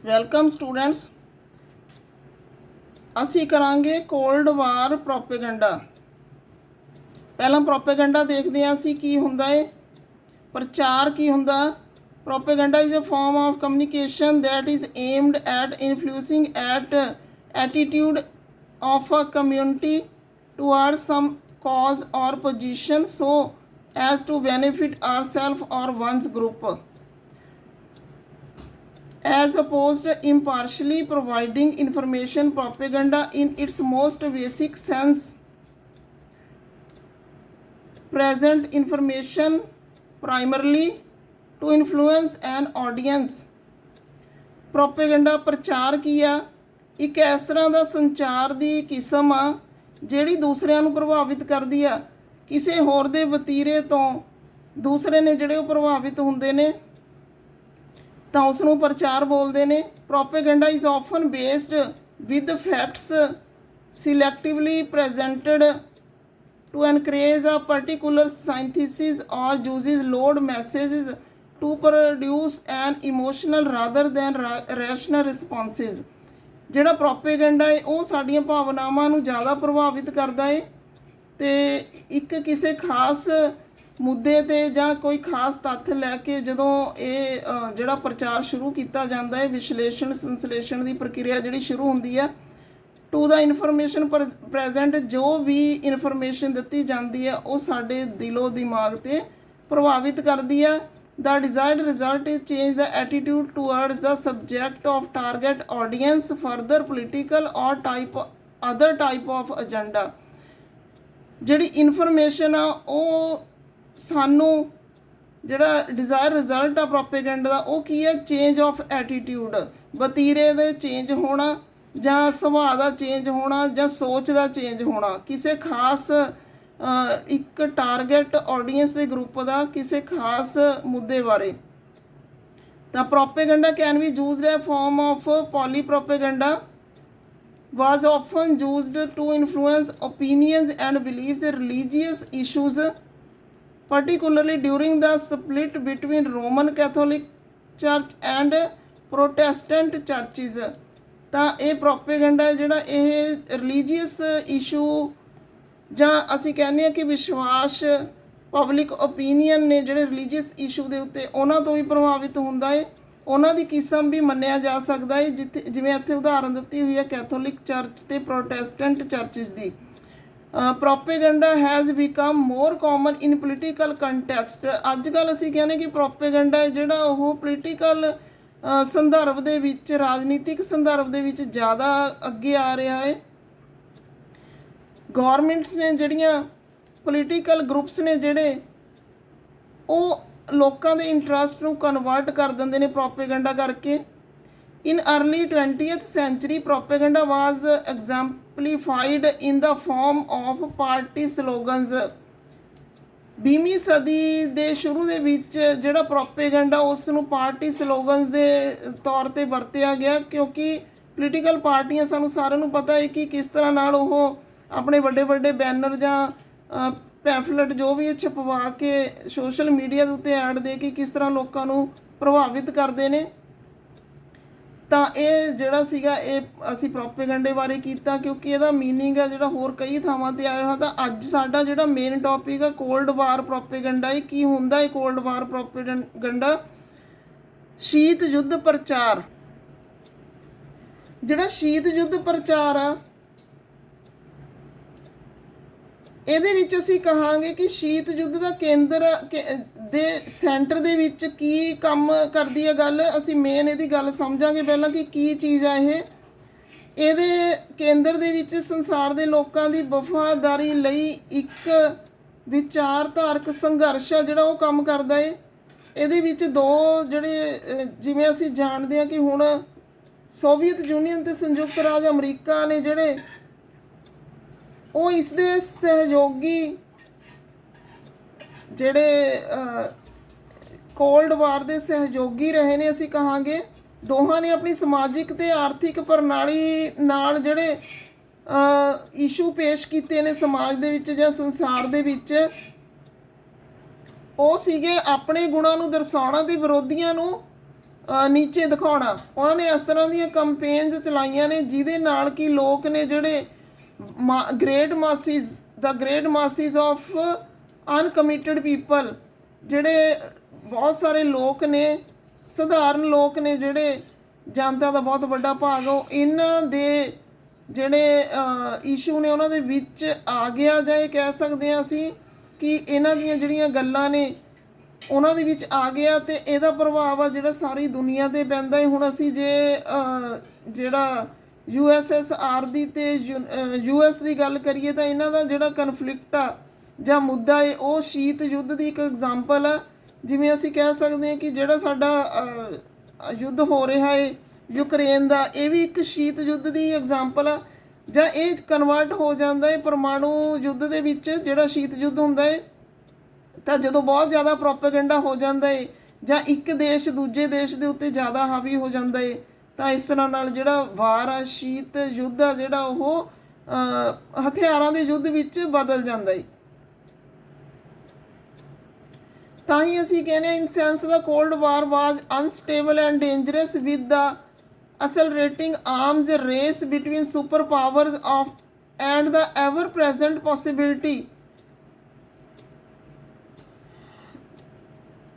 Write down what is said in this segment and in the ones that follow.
Welcome students. ਅਸੀਂ ਕਰਾਂਗੇ cold war propaganda. ਪਹਿਲਾਂ ਪ੍ਰੋਪੇਗੈਂਡਾ ਦੇਖਦੇ ਹਾਂ ਅਸੀਂ ਕੀ ਹੁੰਦਾ ਹੈ। ਪ੍ਰਚਾਰ ਕੀ ਹੁੰਦਾ। Propaganda is a form of communication that is aimed at influencing attitude of a community towards some cause or position so as to benefit ourselves or one's group, as opposed impartially providing information. Propaganda in its most basic sense present information primarily to influence an audience. Propaganda ਪ੍ਰਚਾਰ ਕੀ ਆ? ਇੱਕ ਇਸ ਤਰ੍ਹਾਂ ਦਾ ਸੰਚਾਰ ਦੀ ਕਿਸਮ ਆ ਜਿਹੜੀ ਦੂਸਰਿਆਂ ਨੂੰ ਪ੍ਰਭਾਵਿਤ ਕਰਦੀ ਆ। ਕਿਸੇ ਹੋਰ ਦੇ ਵਤੀਰੇ ਤੋਂ ਦੂਸਰੇ ਨੇ ਜਿਹੜੇ ਉਹ ਪ੍ਰਭਾਵਿਤ ਹੁੰਦੇ ਨੇ ਤਾਂ ਉਸ ਨੂੰ ਪ੍ਰਚਾਰ ਬੋਲਦੇ ਨੇ। Propaganda is often based with facts selectively presented to encourage a particular synthesis or uses load messages to produce an emotional rather than rational responses. ਜਿਹੜਾ ਪ੍ਰੋਪੇਗੈਂਡਾ ਹੈ ਉਹ ਸਾਡੀਆਂ ਭਾਵਨਾਵਾਂ ਨੂੰ ਜ਼ਿਆਦਾ ਪ੍ਰਭਾਵਿਤ ਕਰਦਾ ਹੈ ਅਤੇ ਇੱਕ ਕਿਸੇ ਖਾਸ ਮੁੱਦੇ 'ਤੇ ਜਾਂ ਕੋਈ ਖਾਸ ਤੱਥ ਲੈ ਕੇ ਜਦੋਂ ਇਹ ਜਿਹੜਾ ਪ੍ਰਚਾਰ ਸ਼ੁਰੂ ਕੀਤਾ ਜਾਂਦਾ ਹੈ, ਵਿਸ਼ਲੇਸ਼ਣ ਸੰਸਲੇਸ਼ਣ ਦੀ ਪ੍ਰਕਿਰਿਆ ਜਿਹੜੀ ਸ਼ੁਰੂ ਹੁੰਦੀ ਹੈ, ਟੂ ਦਾ ਇਨਫੋਰਮੇਸ਼ਨ ਪ੍ਰੈਜੈਂਟ, ਜੋ ਵੀ ਇਨਫੋਰਮੇਸ਼ਨ ਦਿੱਤੀ ਜਾਂਦੀ ਹੈ ਉਹ ਸਾਡੇ ਦਿਲੋਂ ਦਿਮਾਗ 'ਤੇ ਪ੍ਰਭਾਵਿਤ ਕਰਦੀ ਹੈ। The desired result is change the attitude towards the subject of target audience, further political or other type of agenda. ਜਿਹੜੀ ਇਨਫੋਰਮੇਸ਼ਨ ਆ ਉਹ ਸਾਨੂੰ ਜਿਹੜਾ ਡਿਜ਼ਾਇਰ ਰਿਜ਼ਲਟ ਆ ਪ੍ਰੋਪੇਗੈਂਡਾ ਦਾ ਉਹ ਕੀ ਹੈ? ਚੇਂਜ ਆਫ ਐਟੀਟਿਊਡ, ਵਤੀਰੇ ਦੇ ਚੇਂਜ ਹੋਣਾ ਜਾਂ ਸੁਭਾਅ ਦਾ ਚੇਂਜ ਹੋਣਾ ਜਾਂ ਸੋਚ ਦਾ ਚੇਂਜ ਹੋਣਾ ਕਿਸੇ ਖਾਸ ਇੱਕ ਟਾਰਗੇਟ ਆਡੀਅੰਸ ਦੇ ਗਰੁੱਪ ਦਾ ਕਿਸੇ ਖਾਸ ਮੁੱਦੇ ਬਾਰੇ। ਤਾਂ propaganda can be used a form of poly propaganda was often used to influence opinions and beliefs in religious issues, particularly during the split between Roman Catholic Church and Protestant churches. ਤਾਂ ਇਹ propaganda ਜਿਹੜਾ ਇਹ religious issue ਜਾਂ ਅਸੀਂ ਕਹਿੰਦੇ ਹਾਂ ਕਿ ਵਿਸ਼ਵਾਸ, ਪਬਲਿਕ ਓਪੀਨੀਅਨ ਨੇ ਜਿਹੜੇ ਰਿਲੀਜੀਅਸ ਇਸ਼ੂ ਦੇ ਉੱਤੇ ਉਹਨਾਂ ਤੋਂ ਵੀ ਪ੍ਰਭਾਵਿਤ ਹੁੰਦਾ ਹੈ। ਉਹਨਾਂ ਦੀ ਕਿਸਮ ਵੀ ਮੰਨਿਆ ਜਾ ਸਕਦਾ ਹੈ, ਜਿਵੇਂ ਇੱਥੇ ਉਦਾਹਰਨ ਦਿੱਤੀ ਹੋਈ ਹੈ ਕੈਥੋਲਿਕ ਚਰਚ ਅਤੇ Protestant ਚਰਚਿਸ the. Propaganda has become more common in political context. ਅੱਜ ਕੱਲ੍ਹ ਅਸੀਂ ਕਹਿੰਦੇ ਕਿ ਪ੍ਰੋਪੇਗੈਂਡਾ ਜਿਹੜਾ ਉਹ ਪੋਲੀਟੀਕਲ ਸੰਦਰਭ ਦੇ ਵਿੱਚ, ਰਾਜਨੀਤਿਕ ਸੰਦਰਭ ਦੇ ਵਿੱਚ ਜ਼ਿਆਦਾ ਅੱਗੇ ਆ ਰਿਹਾ ਹੈ। ਗੌਰਮੈਂਟਸ ਨੇ ਜਿਹੜੀਆਂ, ਪੋਲੀਟੀਕਲ ਗਰੁੱਪਸ ਨੇ ਜਿਹੜੇ, ਉਹ ਲੋਕਾਂ ਦੇ ਇੰਟਰਸਟ ਨੂੰ ਕਨਵਰਟ ਕਰ ਦਿੰਦੇ ਨੇ ਪ੍ਰੋਪੇਗੈਂਡਾ ਕਰਕੇ। In early 20th century propaganda was exemplified in the form of party slogans. 20ਵੀਂ ਸਦੀ ਦੇ ਸ਼ੁਰੂ ਦੇ ਵਿੱਚ ਜਿਹੜਾ ਪ੍ਰੋਪੇਗੈਂਡਾ ਉਸ ਨੂੰ ਪਾਰਟੀ ਸਲੋਗਨਸ ਦੇ ਤੌਰ 'ਤੇ ਵਰਤਿਆ ਗਿਆ, ਕਿਉਂਕਿ ਪੋਲੀਟੀਕਲ ਪਾਰਟੀਆਂ, ਸਾਨੂੰ ਸਾਰਿਆਂ ਨੂੰ ਪਤਾ ਹੈ ਕਿ ਕਿਸ ਤਰ੍ਹਾਂ ਨਾਲ ਉਹ ਆਪਣੇ ਵੱਡੇ ਵੱਡੇ ਬੈਨਰ ਜਾਂ ਪੈਂਫਲੇਟ ਜੋ ਵੀ ਛਪਵਾ ਕੇ ਸੋਸ਼ਲ ਮੀਡੀਆ ਦੇ ਉੱਤੇ ਐਡ ਦੇ ਕੇ ਕਿਸ ਤਰ੍ਹਾਂ ਲੋਕਾਂ ਨੂੰ ਪ੍ਰਭਾਵਿਤ ਕਰਦੇ ਨੇ। ਤਾਂ ਇਹ ਜਿਹੜਾ ਸੀਗਾ ਇਹ ਅਸੀਂ ਪ੍ਰੋਪੇਗੈਂਡੇ ਬਾਰੇ ਕੀਤਾ, ਕਿਉਂਕਿ ਇਹਦਾ ਮੀਨਿੰਗ ਹੈ ਜਿਹੜਾ ਹੋਰ ਕਈ ਥਾਵਾਂ 'ਤੇ ਆਇਆ ਹੋਇਆ। ਤਾਂ ਅੱਜ ਸਾਡਾ ਜਿਹੜਾ ਮੇਨ ਟੌਪਿਕ ਆ ਕੋਲਡ ਵਾਰ ਪ੍ਰੋਪੇਗੈਂਡਾ। ਇਹ ਕੀ ਹੁੰਦਾ ਹੈ ਕੋਲਡ ਵਾਰ ਪ੍ਰੋਪੇਗੈਂਡਾ? ਸ਼ੀਤ ਯੁੱਧ ਪ੍ਰਚਾਰ। ਜਿਹੜਾ ਸ਼ੀਤ ਯੁੱਧ ਪ੍ਰਚਾਰ ਆ ਇਹਦੇ ਵਿੱਚ ਅਸੀਂ ਕਹਾਂਗੇ ਕਿ ਸ਼ੀਤ ਯੁੱਧ ਦਾ ਕੇਂਦਰ ਦੇ ਸੈਂਟਰ ਦੇ ਵਿੱਚ ਕੀ ਕੰਮ ਕਰਦੀ ਹੈ ਗੱਲ। ਅਸੀਂ ਮੇਨ ਇਹਦੀ ਗੱਲ ਸਮਝਾਂਗੇ ਪਹਿਲਾਂ ਕਿ ਕੀ ਚੀਜ਼ ਆ ਇਹ। ਇਹਦੇ ਕੇਂਦਰ ਦੇ ਵਿੱਚ ਸੰਸਾਰ ਦੇ ਲੋਕਾਂ ਦੀ ਵਫਾਦਾਰੀ ਲਈ ਇੱਕ ਵਿਚਾਰਧਾਰਕ ਸੰਘਰਸ਼ ਆ ਜਿਹੜਾ ਉਹ ਕੰਮ ਕਰਦਾ ਹੈ। ਇਹਦੇ ਵਿੱਚ ਦੋ ਜਿਹੜੇ, ਜਿਵੇਂ ਅਸੀਂ ਜਾਣਦੇ ਹਾਂ ਕਿ ਹੁਣ ਸੋਵੀਅਤ ਯੂਨੀਅਨ ਅਤੇ ਸੰਯੁਕਤ ਰਾਜ ਅਮਰੀਕਾ ਨੇ ਜਿਹੜੇ ਉਹ ਇਸ ਦੇ ਸਹਿਯੋਗੀ, ਜਿਹੜੇ ਕੋਲਡ ਵਾਰ ਦੇ ਸਹਿਯੋਗੀ ਰਹੇ ਨੇ ਅਸੀਂ ਕਹਾਂਗੇ। ਦੋਹਾਂ ਨੇ ਆਪਣੀ ਸਮਾਜਿਕ ਅਤੇ ਆਰਥਿਕ ਪ੍ਰਣਾਲੀ ਨਾਲ ਜਿਹੜੇ ਇਸ਼ੂ ਪੇਸ਼ ਕੀਤੇ ਨੇ ਸਮਾਜ ਦੇ ਵਿੱਚ ਜਾਂ ਸੰਸਾਰ ਦੇ ਵਿੱਚ, ਉਹ ਸੀਗੇ ਆਪਣੇ ਗੁਣਾਂ ਨੂੰ ਦਰਸਾਉਣਾ ਅਤੇ ਵਿਰੋਧੀਆਂ ਨੂੰ ਨੀਚੇ ਦਿਖਾਉਣਾ। ਉਹਨਾਂ ਨੇ ਇਸ ਤਰ੍ਹਾਂ ਦੀਆਂ ਕੰਪੇਨਸ ਚਲਾਈਆਂ ਨੇ ਜਿਹਦੇ ਨਾਲ ਕਿ ਲੋਕ ਨੇ ਜਿਹੜੇ ਗ੍ਰੇਟ ਮਾਸਿਸ ਆਫ ਅਨਕਮਿਟਡ ਪੀਪਲ, ਜਿਹੜੇ ਬਹੁਤ ਸਾਰੇ ਲੋਕ ਨੇ, ਸਧਾਰਨ ਲੋਕ ਨੇ, ਜਿਹੜੇ ਜਨਤਾ ਦਾ ਬਹੁਤ ਵੱਡਾ ਭਾਗ, ਉਹ ਇਹਨਾਂ ਦੇ ਜਿਹੜੇ ਇਸ਼ੂ ਨੇ ਉਹਨਾਂ ਦੇ ਵਿੱਚ ਆ ਗਿਆ, ਜਾਂ ਇਹ ਕਹਿ ਸਕਦੇ ਹਾਂ ਅਸੀਂ ਕਿ ਇਹਨਾਂ ਦੀਆਂ ਜਿਹੜੀਆਂ ਗੱਲਾਂ ਨੇ ਉਹਨਾਂ ਦੇ ਵਿੱਚ ਆ ਗਿਆ, ਅਤੇ ਇਹਦਾ ਪ੍ਰਭਾਵ ਆ ਜਿਹੜਾ ਸਾਰੀ ਦੁਨੀਆ 'ਤੇ ਪੈਂਦਾ ਹੈ। ਹੁਣ ਅਸੀਂ ਜੇ ਜਿਹੜਾ USSR ਦੀ ਅਤੇ US ਦੀ ਗੱਲ ਕਰੀਏ ਤਾਂ ਇਹਨਾਂ ਦਾ ਜਿਹੜਾ ਕਨਫਲਿਕਟ ਆ ਜਾਂ ਮੁੱਦਾ ਹੈ ਉਹ ਸ਼ੀਤ ਯੁੱਧ ਦੀ ਇੱਕ ਐਗਜ਼ਾਮਪਲ ਆ। ਜਿਵੇਂ ਅਸੀਂ ਕਹਿ ਸਕਦੇ ਹਾਂ ਕਿ ਜਿਹੜਾ ਸਾਡਾ ਯੁੱਧ ਹੋ ਰਿਹਾ ਹੈ ਯੂਕਰੇਨ ਦਾ, ਇਹ ਵੀ ਇੱਕ ਸ਼ੀਤ ਯੁੱਧ ਦੀ ਐਗਜ਼ਾਮਪਲ ਆ, ਜਾਂ ਇਹ ਕਨਵਰਟ ਹੋ ਜਾਂਦਾ ਹੈ ਪਰਮਾਣੂ ਯੁੱਧ ਦੇ ਵਿੱਚ। ਜਿਹੜਾ ਸ਼ੀਤ ਯੁੱਧ ਹੁੰਦਾ ਹੈ ਤਾਂ ਜਦੋਂ ਬਹੁਤ ਜ਼ਿਆਦਾ ਪ੍ਰੋਪੇਗੈਂਡਾ ਹੋ ਜਾਂਦਾ ਹੈ ਜਾਂ ਇੱਕ ਦੇਸ਼ ਦੂਜੇ ਦੇਸ਼ ਦੇ ਉੱਤੇ ਜ਼ਿਆਦਾ ਹਾਵੀ ਹੋ ਜਾਂਦਾ ਹੈ, ਤਾਂ ਇਸ ਤਰ੍ਹਾਂ ਨਾਲ ਜਿਹੜਾ ਵਾਰ ਆ, ਸ਼ੀਤ ਯੁੱਧ ਆ ਜਿਹੜਾ, ਉਹ ਹਥਿਆਰਾਂ ਦੇ ਯੁੱਧ ਵਿੱਚ ਬਦਲ ਜਾਂਦਾ ਹੈ। ਤਾਂ ਹੀ ਅਸੀਂ ਕਹਿੰਦੇ ਹਾਂ in sense the cold war was unstable and dangerous with the accelerating arms race between superpowers and the ever-present possibility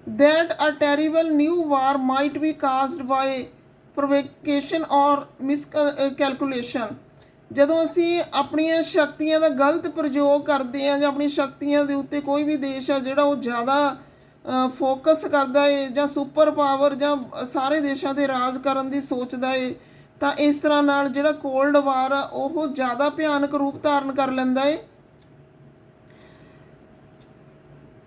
that a terrible new war might be caused by provocation or miscalculation। ਜਦੋਂ ਅਸੀਂ ਆਪਣੀਆਂ ਸ਼ਕਤੀਆਂ ਦਾ ਗਲਤ ਪ੍ਰਯੋਗ ਕਰਦੇ ਹਾਂ ਜਾਂ ਆਪਣੀ ਸ਼ਕਤੀਆਂ ਦੇ ਉੱਤੇ ਕੋਈ ਵੀ ਦੇਸ਼ ਆ ਜਿਹੜਾ ਉਹ ਜ਼ਿਆਦਾ ਫੋਕਸ ਕਰਦਾ ਹੈ ਜਾਂ ਸੁਪਰ ਪਾਵਰ ਜਾਂ ਸਾਰੇ ਦੇਸ਼ਾਂ 'ਤੇ ਰਾਜ ਕਰਨ ਦੀ ਸੋਚਦਾ ਹੈ, ਤਾਂ ਇਸ ਤਰ੍ਹਾਂ ਨਾਲ ਜਿਹੜਾ ਕੋਲਡ ਵਾਰ ਆ ਉਹ ਜ਼ਿਆਦਾ ਭਿਆਨਕ ਰੂਪ ਧਾਰਨ ਕਰ ਲੈਂਦਾ ਹੈ।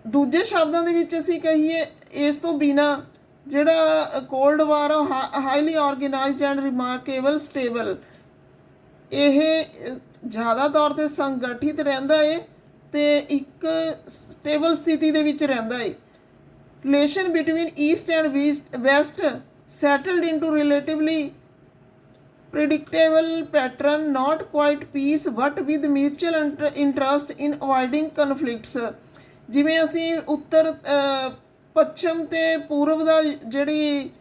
ਦੂਜੇ ਸ਼ਬਦਾਂ ਦੇ ਵਿੱਚ ਅਸੀਂ ਕਹੀਏ ਇਸ ਤੋਂ ਬਿਨਾਂ ਜਿਹੜਾ ਕੋਲਡ ਵਾਰ ਆ highly organised and remarkable stable, ਇਹ ਜ਼ਿਆਦਾ ਤੌਰ 'ਤੇ ਸੰਗਠਿਤ ਰਹਿੰਦਾ ਹੈ ਅਤੇ ਇੱਕ ਸਟੇਬਲ ਸਥਿਤੀ ਦੇ ਵਿੱਚ ਰਹਿੰਦਾ ਹੈ। Relation between East and West settled into relatively predictable pattern, not quite peace but with mutual interest in avoiding conflicts। ਜਿਵੇਂ ਅਸੀਂ ਉੱਤਰ ਪੱਛਮ ਅਤੇ ਪੂਰਬ ਦਾ ਜਿਹੜੀ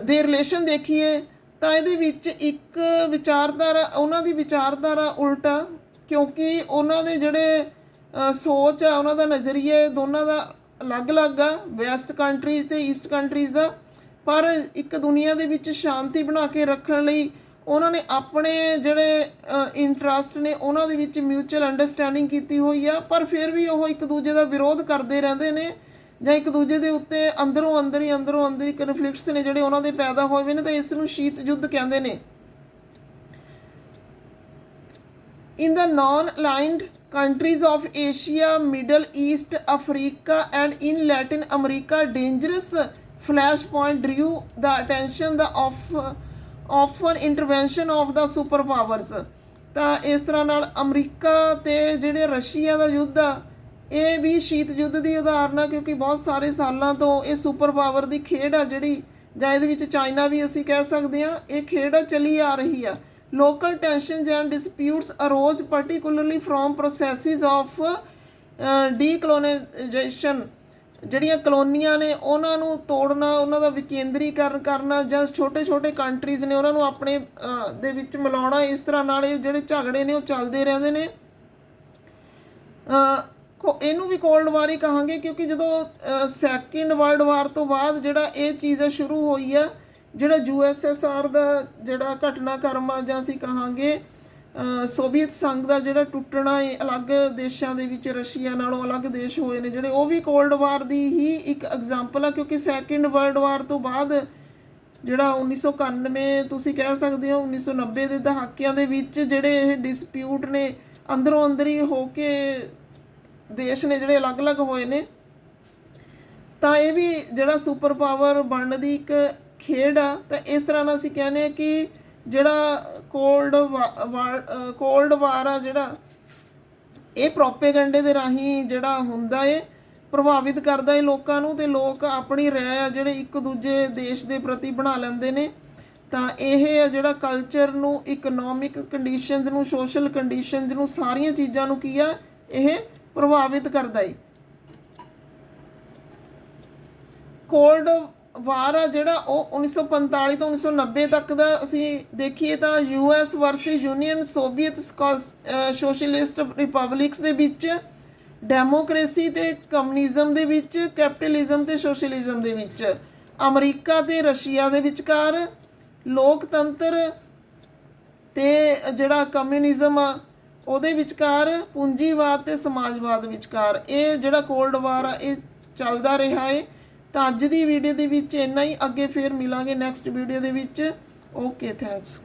ਦੇ ਰਿਲੇਸ਼ਨ ਦੇਖੀਏ ਤਾਂ ਇਹਦੇ ਵਿੱਚ ਇੱਕ ਵਿਚਾਰਧਾਰਾ, ਉਹਨਾਂ ਦੀ ਵਿਚਾਰਧਾਰਾ ਉਲਟਾ, ਕਿਉਂਕਿ ਉਹਨਾਂ ਦੇ ਜਿਹੜੇ ਸੋਚ ਆ, ਉਹਨਾਂ ਦਾ ਨਜ਼ਰੀਆ ਦੋਨਾਂ ਦਾ ਅਲੱਗ-ਅਲੱਗ ਆ, ਵੈਸਟ ਕੰਟਰੀਜ਼ ਅਤੇ ਈਸਟ ਕੰਟਰੀਜ਼ ਦਾ। ਪਰ ਇੱਕ ਦੁਨੀਆ ਦੇ ਵਿੱਚ ਸ਼ਾਂਤੀ ਬਣਾ ਕੇ ਰੱਖਣ ਲਈ ਉਹਨਾਂ ਨੇ ਆਪਣੇ ਜਿਹੜੇ ਇੰਟਰਸਟ ਨੇ ਉਹਨਾਂ ਦੇ ਵਿੱਚ ਮਿਊਚੁਅਲ ਅੰਡਰਸਟੈਂਡਿੰਗ ਕੀਤੀ ਹੋਈ ਆ, ਪਰ ਫਿਰ ਵੀ ਉਹ ਇੱਕ ਦੂਜੇ ਦਾ ਵਿਰੋਧ ਕਰਦੇ ਰਹਿੰਦੇ ਨੇ ਜਾਂ ਇੱਕ ਦੂਜੇ ਦੇ ਉੱਤੇ ਅੰਦਰੋਂ ਅੰਦਰ ਹੀ ਕਨਫਲਿਕਟਸ ਨੇ ਜਿਹੜੇ ਉਹਨਾਂ ਦੇ ਪੈਦਾ ਹੋਏ ਹੋਏ ਨੇ, ਤਾਂ ਇਸ ਨੂੰ ਸ਼ੀਤ ਯੁੱਧ ਕਹਿੰਦੇ ਨੇ। In the non-aligned countries of Asia, Middle East, Africa and in Latin America, dangerous flashpoint drew the attention of often intervention of the superpowers। ਤਾਂ ਇਸ ਤਰ੍ਹਾਂ ਨਾਲ ਅਮਰੀਕਾ ਅਤੇ ਜਿਹੜੇ ਰਸ਼ੀਆ ਦਾ ਯੁੱਧ ਆ ਇਹ ਵੀ ਸ਼ੀਤ ਯੁੱਧ ਦੀ ਉਦਾਹਰਨ ਆ, ਕਿਉਂਕਿ ਬਹੁਤ ਸਾਰੇ ਸਾਲਾਂ ਤੋਂ ਇਹ ਸੁਪਰ ਪਾਵਰ ਦੀ ਖੇਡ ਆ ਜਿਹੜੀ, ਜਾਂ ਇਹਦੇ ਵਿੱਚ ਚਾਈਨਾ ਵੀ ਅਸੀਂ ਕਹਿ ਸਕਦੇ ਹਾਂ, ਇਹ ਖੇਡ ਚੱਲੀ ਆ ਰਹੀ ਆ। Local tensions and disputes arose particularly from processes of decolonization। ਜਿਹੜੀਆਂ ਕਲੋਨੀਆਂ ਨੇ ਉਹਨਾਂ ਨੂੰ ਤੋੜਨਾ, ਉਹਨਾਂ ਦਾ ਵਿਕੇਂਦਰੀਕਰਨ ਕਰਨਾ, ਜਾਂ ਛੋਟੇ ਕੰਟਰੀਜ਼ ਨੇ ਉਹਨਾਂ ਨੂੰ ਆਪਣੇ ਦੇ ਵਿੱਚ ਮਿਲਾਉਣਾ, ਇਸ ਤਰ੍ਹਾਂ ਨਾਲ ਇਹ ਜਿਹੜੇ ਝਗੜੇ ਨੇ ਉਹ ਚੱਲਦੇ ਰਹਿੰਦੇ ਨੇ। ਇਹਨੂੰ ਵੀ ਕੋਲਡ ਵਾਰ ਹੀ ਕਹਾਂਗੇ, ਕਿਉਂਕਿ ਜਦੋਂ ਸੈਕਿੰਡ ਵਰਲਡ ਵਾਰ ਤੋਂ ਬਾਅਦ ਜਿਹੜਾ ਇਹ ਚੀਜ਼ ਸ਼ੁਰੂ ਹੋਈ ਆ, ਜਿਹੜਾ USSR ਦਾ ਜਿਹੜਾ ਘਟਨਾਕ੍ਰਮ ਆ, ਜਾਂ ਅਸੀਂ ਕਹਾਂਗੇ ਸੋਵੀਅਤ ਸੰਘ ਦਾ ਜਿਹੜਾ ਟੁੱਟਣਾ ਹੈ, ਅਲੱਗ ਦੇਸ਼ਾਂ ਦੇ ਵਿੱਚ ਰਸ਼ੀਆ ਨਾਲੋਂ ਅਲੱਗ ਦੇਸ਼ ਹੋਏ ਨੇ ਜਿਹੜੇ, ਉਹ ਵੀ ਕੋਲਡ ਵਾਰ ਦੀ ਹੀ ਇੱਕ ਐਗਜ਼ਾਮਪਲ ਆ। ਕਿਉਂਕਿ ਸੈਕਿੰਡ ਵਰਲਡ ਵਾਰ ਤੋਂ ਬਾਅਦ ਜਿਹੜਾ 1991 ਤੁਸੀਂ ਕਹਿ ਸਕਦੇ ਹੋ 1990 ਦੇ ਦਹਾਕਿਆਂ ਦੇ ਵਿੱਚ ਜਿਹੜੇ ਇਹ ਡਿਸਪਿਊਟ ਨੇ ਅੰਦਰੋਂ ਅੰਦਰ ਹੀ ਹੋ ਕੇ ਦੇਸ਼ ਨੇ ਜਿਹੜੇ ਅਲੱਗ-ਅਲੱਗ ਹੋਏ ਨੇ, ਤਾਂ ਇਹ ਵੀ ਜਿਹੜਾ ਸੁਪਰ ਪਾਵਰ ਬਣਨ ਦੀ ਇੱਕ ਖੇਡ ਆ। ਤਾਂ ਇਸ ਤਰ੍ਹਾਂ ਨਾਲ ਅਸੀਂ ਕਹਿੰਦੇ ਹਾਂ ਕਿ ਜਿਹੜਾ ਕੋਲਡ ਵਾਰ ਆ ਜਿਹੜਾ ਇਹ ਪ੍ਰੋਪੇਗੈਂਡੇ ਦੇ ਰਾਹੀਂ ਜਿਹੜਾ ਹੁੰਦਾ ਏ, ਪ੍ਰਭਾਵਿਤ ਕਰਦਾ ਏ ਲੋਕਾਂ ਨੂੰ, ਅਤੇ ਲੋਕ ਆਪਣੀ ਰਾਏ ਆ ਜਿਹੜੇ ਇੱਕ ਦੂਜੇ ਦੇਸ਼ ਦੇ ਪ੍ਰਤੀ ਬਣਾ ਲੈਂਦੇ ਨੇ। ਤਾਂ ਇਹ ਆ ਜਿਹੜਾ ਕਲਚਰ ਨੂੰ, ਇਕਨੋਮਿਕ ਕੰਡੀਸ਼ਨਸ ਨੂੰ, ਸੋਸ਼ਲ ਕੰਡੀਸ਼ਨਸ ਨੂੰ, ਸਾਰੀਆਂ ਚੀਜ਼ਾਂ ਨੂੰ ਕੀ ਆ ਇਹ ਪ੍ਰਭਾਵਿਤ ਕਰਦਾ ਏ। ਕੋਲਡ ਵਾਰ ਆ ਜਿਹੜਾ ਉਹ 1945 ਤੋਂ 1990 ਤੱਕ ਦਾ ਅਸੀਂ ਦੇਖੀਏ ਤਾਂ US versus union soviet socialist republics ਦੇ ਵਿੱਚ, ਡੈਮੋਕ੍ਰੇਸੀ ਤੇ ਕਮਿਊਨਿਜ਼ਮ ਦੇ ਵਿੱਚ, ਕੈਪੀਟਲਿਜ਼ਮ ਤੇ ਸੋਸ਼ਲਿਜ਼ਮ ਦੇ ਵਿੱਚ, ਅਮਰੀਕਾ ਤੇ ਰਸ਼ੀਆ ਦੇ ਵਿਚਕਾਰ, ਲੋਕਤੰਤਰ ਤੇ ਜਿਹੜਾ ਕਮਿਊਨਿਜ਼ਮ ਆ ਉਹਦੇ ਵਿਚਕਾਰ, ਪੂੰਜੀਵਾਦ ਤੇ ਸਮਾਜਵਾਦ ਵਿਚਕਾਰ ਇਹ ਜਿਹੜਾ ਕੋਲਡ ਵਾਰ ਆ ਇਹ ਚੱਲਦਾ ਰਿਹਾ ਹੈ। ਤਾਂ ਅੱਜ ਦੀ ਵੀਡੀਓ ਦੇ ਵਿੱਚ ਇੰਨਾ ਹੀ, ਅੱਗੇ ਫੇਰ ਮਿਲਾਂਗੇ ਨੈਕਸਟ ਵੀਡੀਓ ਦੇ ਵਿੱਚ। Okay, thanks.